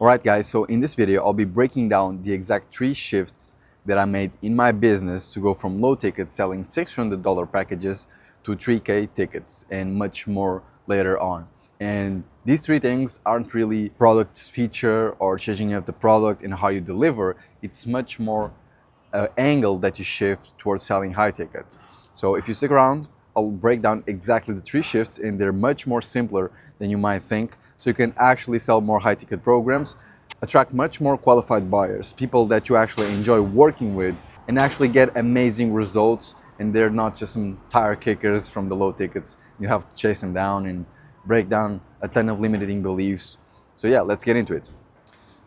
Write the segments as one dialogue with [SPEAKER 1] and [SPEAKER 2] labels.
[SPEAKER 1] Alright guys, so in this video I'll be breaking down the exact 3 shifts that I made in my business to go from low tickets selling $600 packages to 3K tickets and much more later on. And these 3 things aren't really product feature or changing up the product and how you deliver. It's much more angle that you shift towards selling high ticket. So if you stick around, I'll break down exactly the 3 shifts, and they're much more simpler than you might think. So you can actually sell more high ticket programs, attract much more qualified buyers, people that you actually enjoy working with, and actually get amazing results. And they're not just some tire kickers from the low tickets. You have to chase them down and break down a ton of limiting beliefs. So yeah, let's get into it.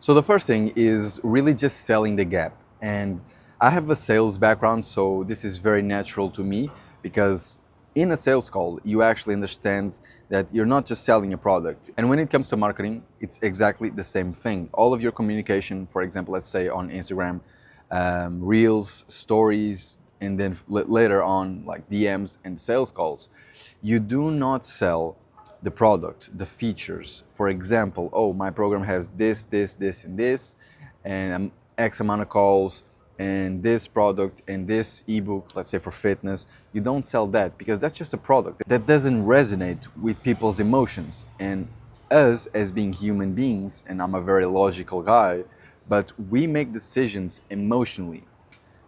[SPEAKER 1] So the first thing is really just selling the gap. And I have a sales background, so this is very natural to me because in a sales call, you actually understand that you're not just selling a product. And when it comes to marketing, it's exactly the same thing. All of your communication, for example, let's say on Instagram, Reels, stories, and then later on like DMs and sales calls, you do not sell the product, the features. For example, oh, my program has this, and this, and X amount of calls, and this product, and this ebook, let's say for fitness. You don't sell that because that's just a product that doesn't resonate with people's emotions. And us as being human beings, and I'm a very logical guy, but we make decisions emotionally.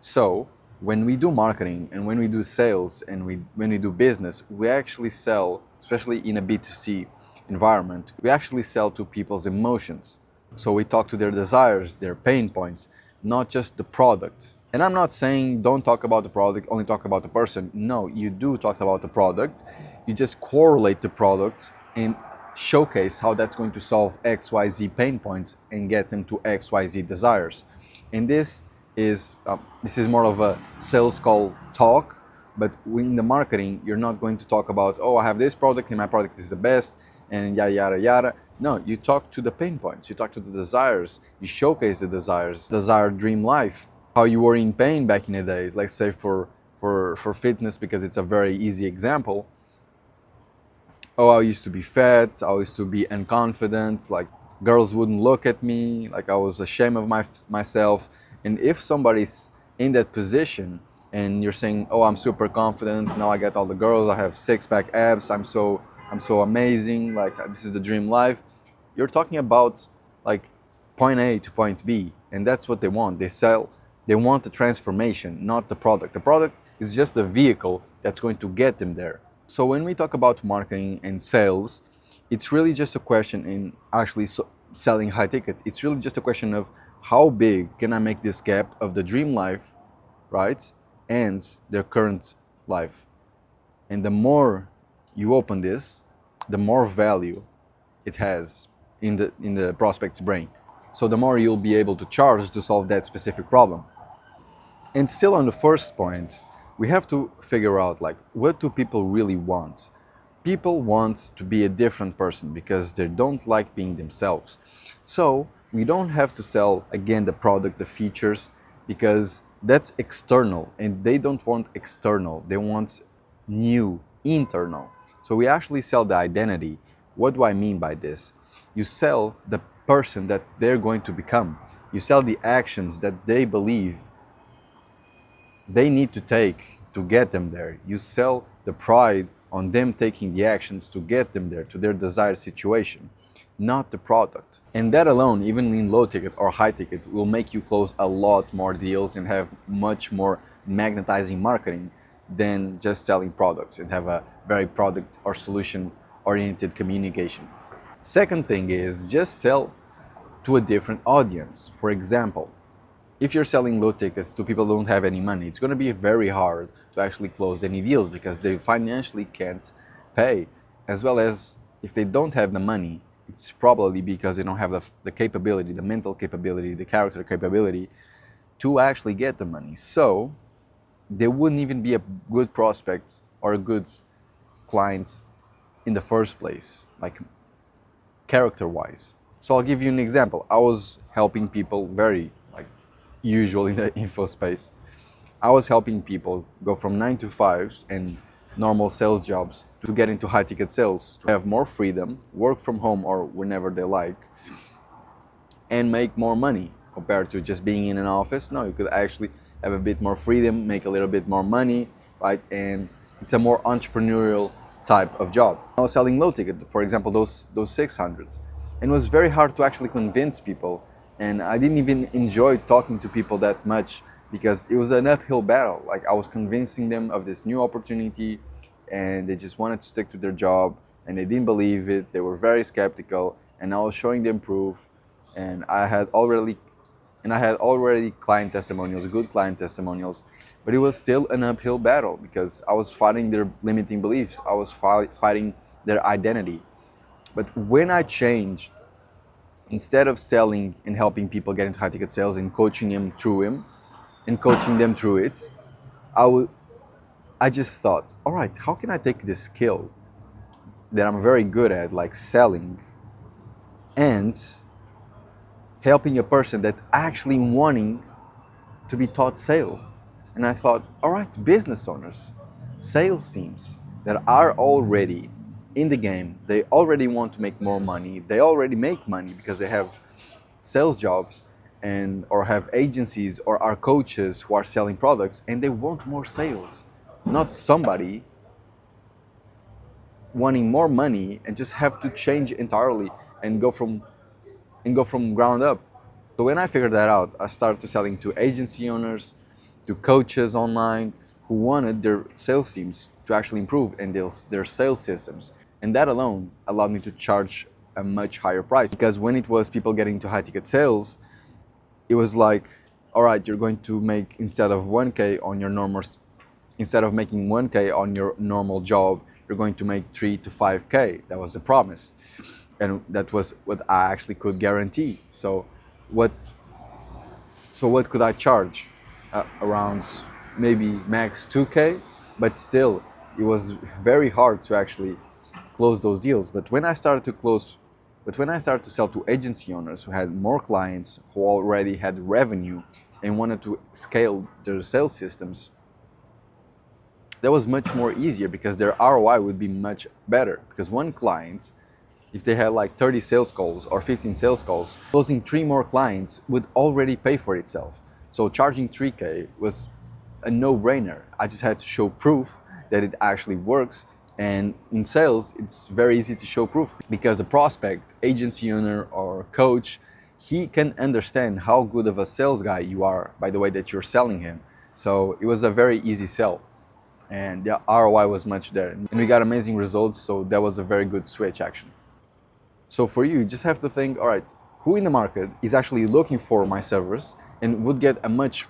[SPEAKER 1] So when we do marketing and when we do sales and when we do business, we actually sell, especially in a B2C environment, we actually sell to people's emotions. So we talk to their desires, their pain points, not just the product. And I'm not saying don't talk about the product, only talk about the person. No, you do talk about the product. You just correlate the product and showcase how that's going to solve XYZ pain points and get them to XYZ desires. And this is more of a sales call talk, but in the marketing, you're not going to talk about, oh, I have this product and my product is the best and yada yada yada. No, you talk to the pain points, you talk to the desires, you showcase the desires, desired dream life, how you were in pain back in the days. Let's say for fitness, because it's a very easy example. Oh, I used to be fat, I used to be unconfident, like girls wouldn't look at me, like I was ashamed of myself. And if somebody's in that position and you're saying, oh, I'm super confident, now I get all the girls, I have six-pack abs, I'm so amazing, like this is the dream life. You're talking about like point A to point B, and that's what they want. They want the transformation, not the product. The product is just a vehicle that's going to get them there. So when we talk about marketing and sales, it's really just a question in actually selling high ticket. It's really just a question of how big can I make this gap of the dream life, right, and their current life. And the more you open this, the more value it has in the prospect's brain. So the more you'll be able to charge to solve that specific problem. And still on the first point, we have to figure out like, what do people really want? People want to be a different person because they don't like being themselves. So we don't have to sell again the product, the features, because that's external and they don't want external. They want new, internal. So we actually sell the identity. What do I mean by this? You sell the person that they're going to become. You sell the actions that they believe they need to take to get them there. You sell the pride on them taking the actions to get them there, to their desired situation, not the product. And that alone, even in low ticket or high ticket, will make you close a lot more deals and have much more magnetizing marketing than just selling products and have a very product or solution oriented communication. Second thing is just sell to a different audience. For example, if you're selling low tickets to people who don't have any money, it's going to be very hard to actually close any deals because they financially can't pay. As well as if they don't have the money, it's probably because they don't have the capability, the mental capability, the character capability to actually get the money. So they wouldn't even be a good prospect or a good client in the first place, like character-wise. So I'll give you an example. I was helping people very usual in the info space. I was helping people go from 9 to 5s and normal sales jobs to get into high ticket sales, to have more freedom, work from home or whenever they like, and make more money compared to just being in an office. No, you could actually have a bit more freedom, make a little bit more money, right? And it's a more entrepreneurial type of job. I was selling low ticket, for example, those 600, and it was very hard to actually convince people. And I didn't even enjoy talking to people that much because it was an uphill battle. Like I was convincing them of this new opportunity, and they just wanted to stick to their job, and they didn't believe it. They were very skeptical, and I was showing them proof, and I had already client testimonials, good client testimonials, but it was still an uphill battle because I was fighting their limiting beliefs. I was fighting their identity. But when I changed, instead of selling and helping people get into high ticket sales and coaching them through it, I just thought, all right, how can I take this skill that I'm very good at, like selling, and helping a person that actually wanting to be taught sales? And I thought, all right, business owners, sales teams that are already in the game, they already want to make more money, they already make money because they have sales jobs and or have agencies or are coaches who are selling products, and they want more sales, not somebody wanting more money and just have to change entirely and go from ground up. So when I figured that out, I started selling to agency owners, to coaches online who wanted their sales teams to actually improve and their sales systems. And that alone allowed me to charge a much higher price, because when it was people getting to high ticket sales, it was like, all right, you're going to make, instead of making 1K on your normal job, you're going to make 3 to 5K. That was the promise. And that was what I actually could guarantee. So what could I charge? Around maybe max 2K, but still, it was very hard to actually close those deals. But when I started to sell to agency owners who had more clients, who already had revenue and wanted to scale their sales systems, that was much more easier because their ROI would be much better. Because one client, if they had like 30 sales calls or 15 sales calls, closing 3 more clients would already pay for itself. So charging 3K was a no-brainer. I just had to show proof that it actually works. And in sales, it's very easy to show proof because the prospect, agency owner, or coach, he can understand how good of a sales guy you are by the way that you're selling him. So it was a very easy sell, and the ROI was much there. And we got amazing results, so that was a very good switch actually. So for you just have to think, all right, who in the market is actually looking for my service and would get a much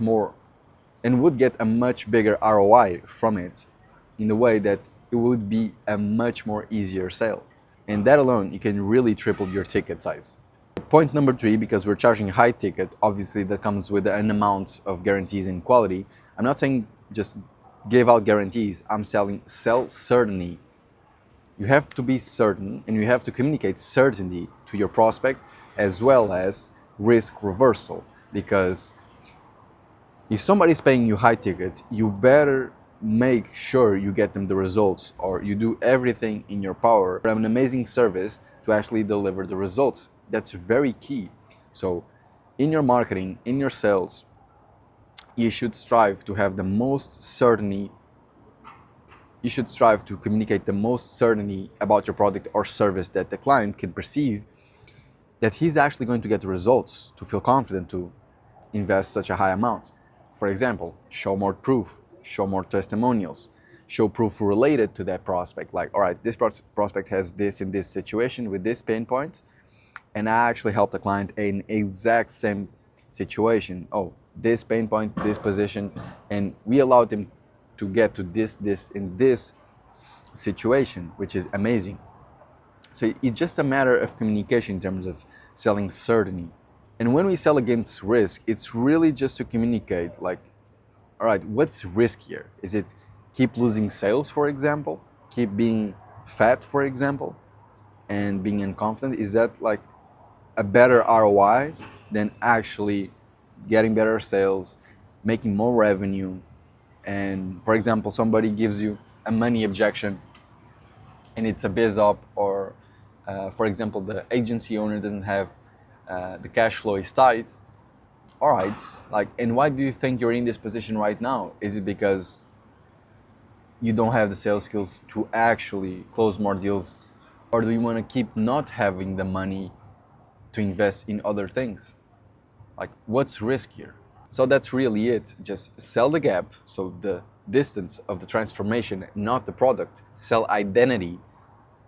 [SPEAKER 1] bigger ROI from it, in the way that it would be a much more easier sale. And that alone, you can really triple your ticket size. Point number 3, because we're charging high ticket, obviously that comes with an amount of guarantees and quality. I'm not saying just give out guarantees, I'm selling sell certainty. You have to be certain and you have to communicate certainty to your prospect, as well as risk reversal. Because if somebody's paying you high ticket, you better make sure you get them the results, or you do everything in your power for an amazing service to actually deliver the results. That's very key. So in your marketing, in your sales, you should strive to have the most certainty. You should strive to communicate the most certainty about your product or service that the client can perceive that he's actually going to get the results, to feel confident to invest such a high amount. For example, show more proof, show more testimonials, show proof related to that prospect. Like, all right, this prospect has this in this situation with this pain point, and I actually helped the client in exact same situation. Oh, this pain point, this position, and we allowed them to get to this in this situation, which is amazing. So it's just a matter of communication in terms of selling certainty. And when we sell against risk, it's really just to communicate, like, all right, what's riskier? Is it keep losing sales, for example? Keep being fat, for example, and being unconfident? Is that like a better ROI than actually getting better sales, making more revenue? And for example, somebody gives you a money objection and it's a biz op, or for example, the agency owner doesn't have the cash flow is tight. All right, like, and why do you think you're in this position right now? Is it because you don't have the sales skills to actually close more deals, or do you want to keep not having the money to invest in other things? Like, what's riskier? So that's really it. Just sell the gap, so the distance of the transformation, not the product. Sell identity,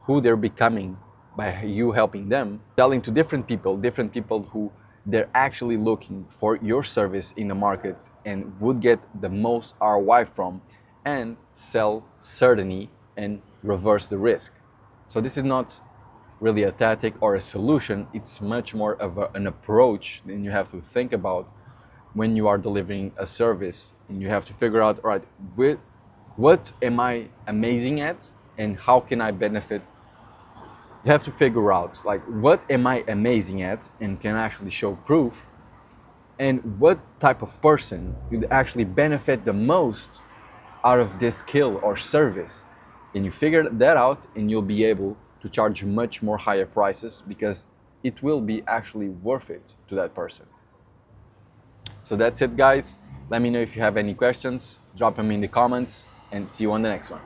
[SPEAKER 1] who they're becoming by you helping them. Selling to different people who they're actually looking for your service in the market and would get the most ROI from, and sell certainty and reverse the risk. So this is not really a tactic or a solution, it's much more of an approach that you have to think about when you are delivering a service, and you have to figure out, all right, what am I amazing at and how can I benefit. You have to figure out, like, what am I amazing at and can actually show proof, and what type of person would actually benefit the most out of this skill or service. And you figure that out, and you'll be able to charge much more higher prices because it will be actually worth it to that person. So that's it, guys. Let me know if you have any questions, drop them in the comments, and see you on the next one.